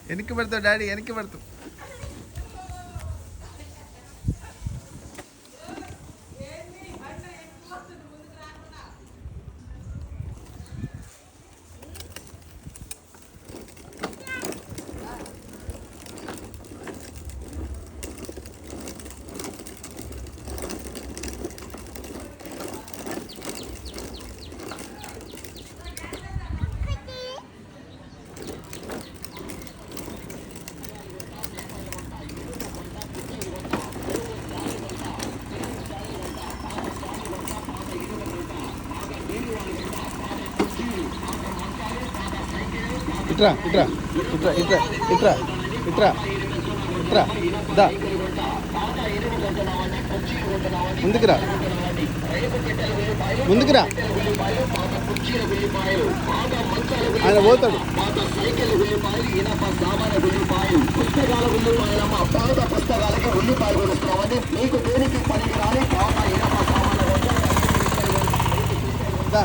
వెనక్కి పడతావు డాడీ, వెనక్కి పడతావు. ఇట్రా ఇట్రా ఇట్రా ఇట్రా ఇట్రా ఇట్రా ఇట్రా దా ముందుకురా ముందుకురా. ఆయన పోతాడు. దా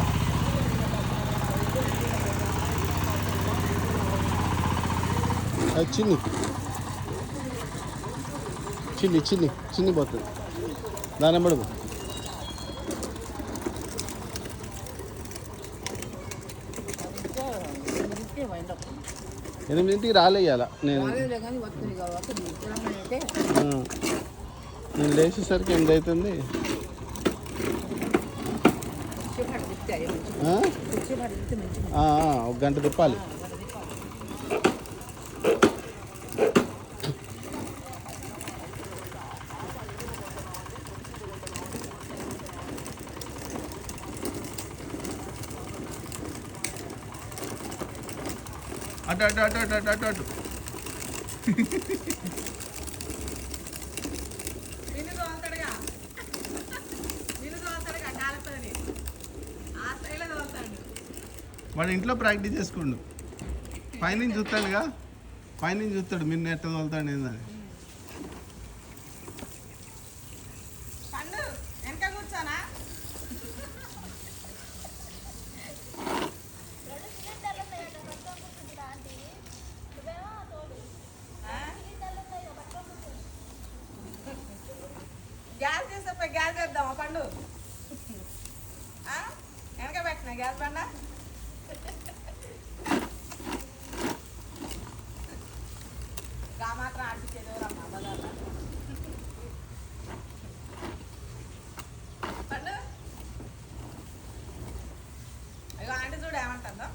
చిన్ని చిన్ని చిన్ని చిన్ని పోతుంది. దాని ఎమ్మడు ఎనిమిదింటికి రాలేయాల. నేను లేచేసరికి 8 అవుతుంది. ఒక గంట తిప్పాలి. అటు అటు అటు అటు అటు అటు అటు వాడు ఇంట్లో ప్రాక్టీస్ చేసుకోండు. పైనుంచి చూస్తాడుగా, పైనుంచి చూస్తాడు మీరు ఎట్ట తోలుతాడు ఏందని. గ్యాస్ చేస్తే గ్యాస్ చేద్దామా పండు? వెనక పెట్టినా గ్యాస్ బండ. గా మాత్రం ఆడిపించేది ఎవరమ్మా బజార్లో? పండు అయ్యో ఆంటీ చూడు ఏమంటుందో.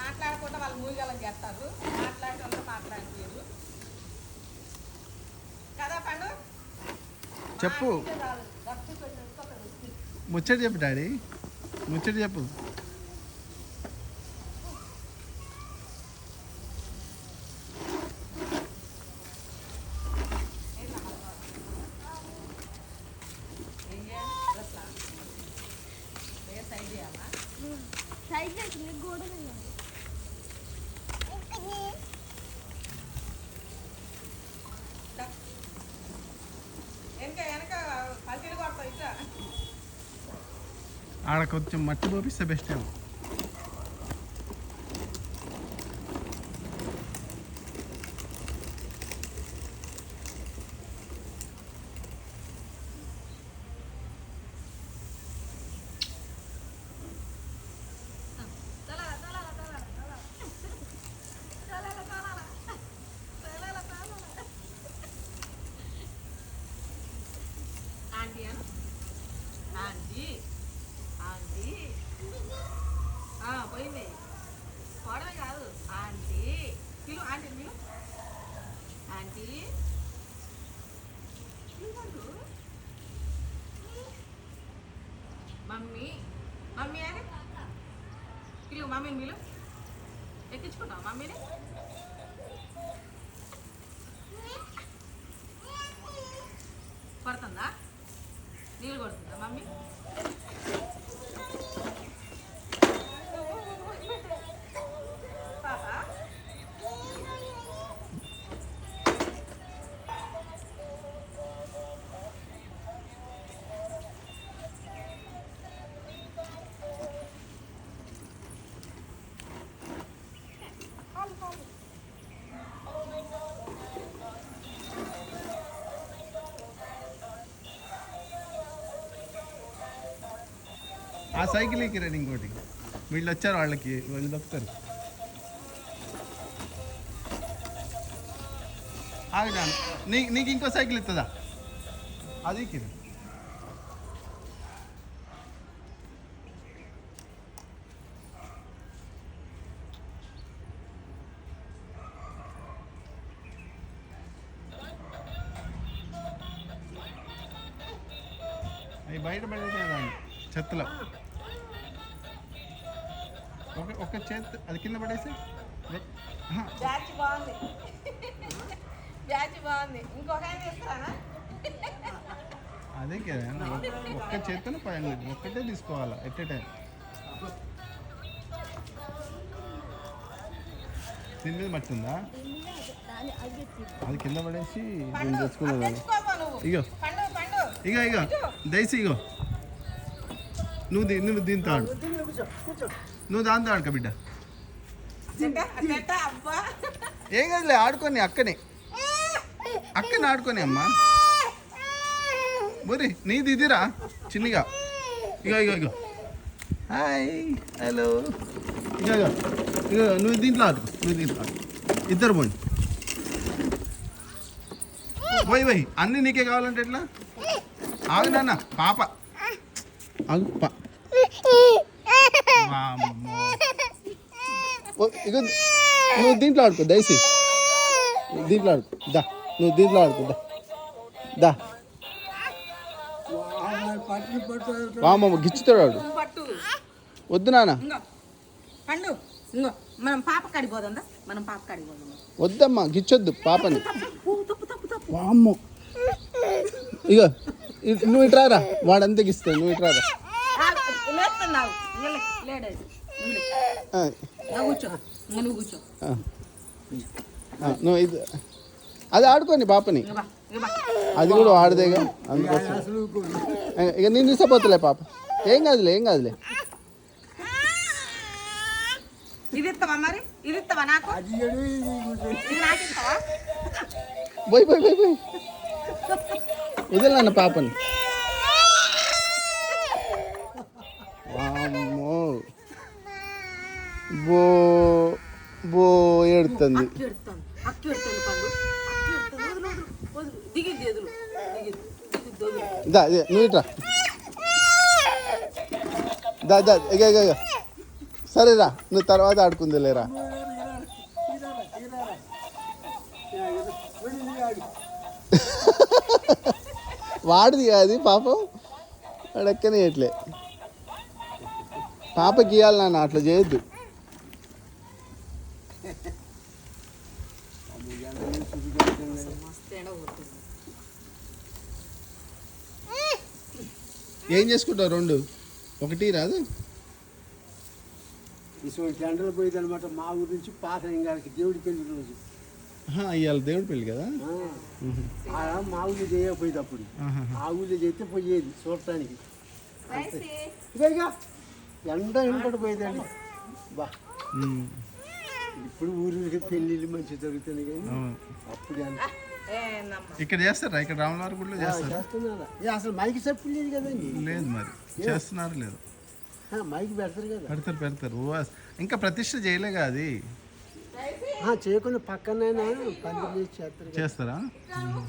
మాట్లాడకుండా వాళ్ళు మూగిగలం చేస్తారు, మాట్లాడటంలో మాట్లాడలేదు కదా పండు. చెప్పు, ముచ్చట చెప్పు డాడీ, ముచ్చట చెప్పు. ఆడ కొంచెం మట్టి పోపిస్తే బెస్ట్ ఏమో. పోయింది పోవడమే కాదు. ఆంటీ పిలు, ఆంటీ పిలు, ఆంటీ మమ్మీ మమ్మీ అని పిలు, మమ్మీని పిలు. ఎక్కించుకుంటావు మమ్మీని? ఆ సైకిల్ ఎక్కిరండి ఇంకోటి. వీళ్ళు వచ్చారు, వాళ్ళకి వాళ్ళు దొక్కుతారు. ఆగుదాను. నీకు ఇంకో సైకిల్ ఇస్తుందా? అది ఎక్కిరు. అవి బయట పడేదాన్ని చెత్తలో. ఒక చేతి అది కింద పడేసి. బ్యాచ్ బాగుంది. బ్యాచ్ బాగుంది. ఇంకొక ఆయన ఇస్తారా? అదే కదా, ఒక్క చేతిలో ఒక్కటే తీసుకోవాలా ఎట్ ఏ టైం. దీని మీద మట్టి ఉందా? అది కింద పడేసి దీన్ని తెచ్చుకునేదాన్ని. ఇగో ఇగో ఇగో దయసి ఇగో, నువ్వు దీంతో ఆడు. నువ్వు దాంతో ఆడుక బిడ్డ. ఏం కదలే, ఆడుకొని అక్కనే ఆడుకొని అమ్మా. బోరి నీది ఇదిరా చిన్నగా. ఇగో ఇగో ఇగో హాయ్ హలో. ఇగో ఇగో ఇగో నువ్వు దీంట్లో ఆడుకో, ఇద్దరు పోయి పోయి అన్నీ నీకే కావాలంటే ఎట్లా? ఆగు నాన్న, పాప ఆగు. ఇగో నువ్వు దీంట్లో ఆడుకో దయసి, దీంట్లో ఆడుకో దా. నువ్వు దీంట్లో ఆడుకో దా. వామమ్మ గిచ్చుతాడు వాడు. వద్దు నాన్న. వద్దమ్మా గిచ్చొద్దు పాపని. వామ్మో ఇగో నువ్వు ఇట్రారా, వాడంతా గిస్తాడు. నువ్వు ఇట్రారా. నువ్వు ఇది అది ఆడుకోండి పాపని. అది కూడా వాడదేగా, అందుకోసం ఇక నేను తీసుకుపోతులే పాప. ఏం కాదులే ఏం కాదులే. పోయి పోయి పోయి పోయి వదిలేన్న పాపని. వామ్మో బో బో ఏడుతుంది. దా నువ్వు ఇట్రా. దా దా ఇక ఇక ఇక సరేరా, నువ్వు తర్వాత ఆడుకుంది లేరా. వాడిది కాదు పాపం, వాడెక్కనే ఇట్లే. పాపకి ఇవ్వాలి నాన్న, అట్లా చేయొద్దు. ఏం చేసుకుంటావు? రెండు ఒకటి రాదు. ఇటువంటి ఎండలు పోయేది అనమాట. మా ఊరి నుంచి పాత ఇంగాడికి దేవుడి పెళ్లి రోజు. ఇవాళ దేవుడి పెళ్ళి కదా. మా ఊళ్ళో చేయకపోయేది అప్పుడు. ఆ ఊళ్ళో చేస్తే పోయేది చూడటానికి. ఇక ఎండ ఎండటి పోయేదండి బా. ఇప్పుడు ఊరికి పెళ్ళిళ్ళు మంచిగా జరుగుతుంది కానీ అప్పుడు ఇక్కడ చేస్తారా? ఇక్కడ రామవారి గుడిలో చేస్తున్నారా? అసలు మైకి చెప్పు లేదు కదండి. లేదు మరి చేస్తున్నారు లేదు. మైకి పెడతారు కదా. పెడతారు పెడతారు. ఇంకా ప్రతిష్ఠ చేయలేగా అది. చేయకుండా పక్కనైనా పందిరి చేస్తారు. చేస్తారా?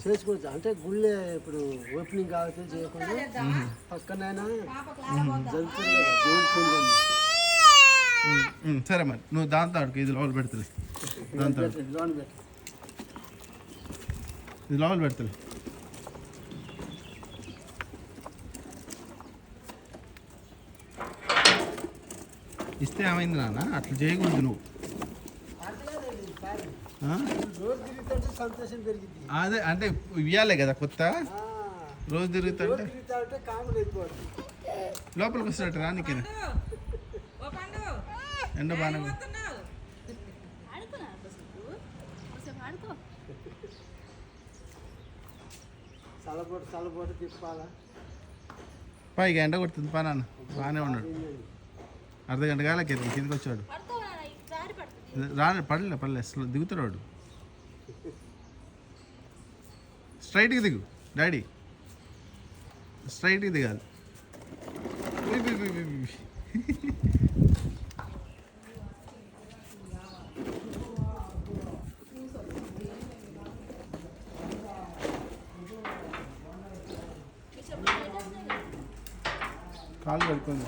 చేసుకోవచ్చు. అంటే గుళ్ళే ఇప్పుడు ఓపెనింగ్ కావచ్చు చేయకుండా పక్కనైనా జరుగుతుంది కదా దేవుడి పెళ్ళి. సరే మరి నువ్వు దాంతో ఆడుకో. ఇది లోపల పెడతలే, దాంతో ఇది లోపల పెడతలే. ఇస్తే ఏమైంది నాన్న? అట్లా చేయకూడదు నువ్వు. అదే అంటే ఇవ్వాలే కదా కొత్త. రోజు తిరుగుతుంటే లోపలికి వస్తాడు రానికి. ఎండ బాగా చల్లబోట తిప్పాలా. పైగా ఎండ కొడుతుంది పా నాన్న. బాగానే ఉన్నాడు. అర్ధగంట కాలకి కిందకి వచ్చాడు. పడలే అసలు దిగుతాడు వాడు. స్ట్రైట్కి దిగు డాడీ, స్ట్రైట్కి దిగాలి. కాళ్ళు కడుక్కుంది,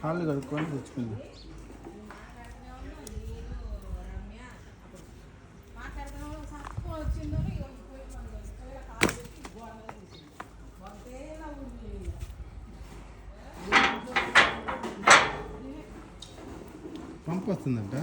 కాళ్ళు కడుక్కొని తెచ్చుకుంది. పంపు వస్తుందంట.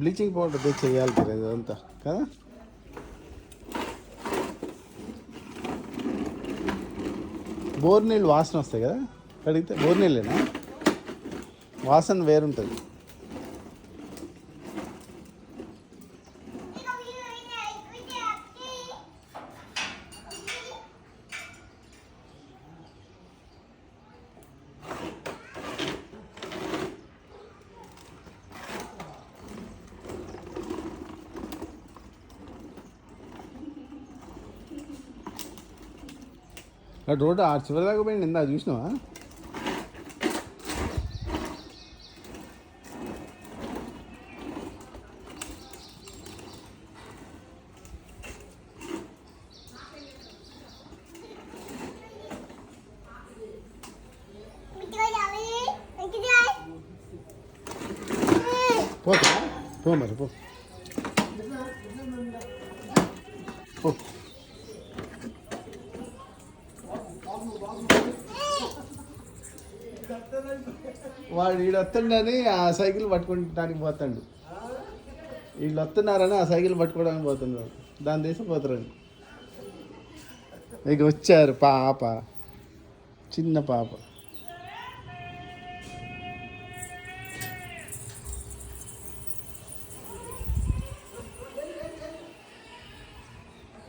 బ్లీచింగ్ పౌడర్ తెచ్చి వేయాలి కదా ఇదంతా కదా. బోర్ నీళ్ళు వాసన వస్తాయి కదా కడిగితే. బోర్ నీళ్ళేనా వాసన వేరుంటుంది. రోడ్డు ఆ చివరి దాకా పోయింది. ఇందా చూసినావా? పోతా పో మరి పో. వాడు వీడు వస్తుండని ఆ సైకిల్ పట్టుకోవడానికి పోతాడు. వీళ్ళు వస్తున్నారని ఆ సైకిల్ పట్టుకోవడానికి పోతున్నాడు. దాన్ని తీసిపోతారని. ఇక వచ్చారు పాప, చిన్న పాప.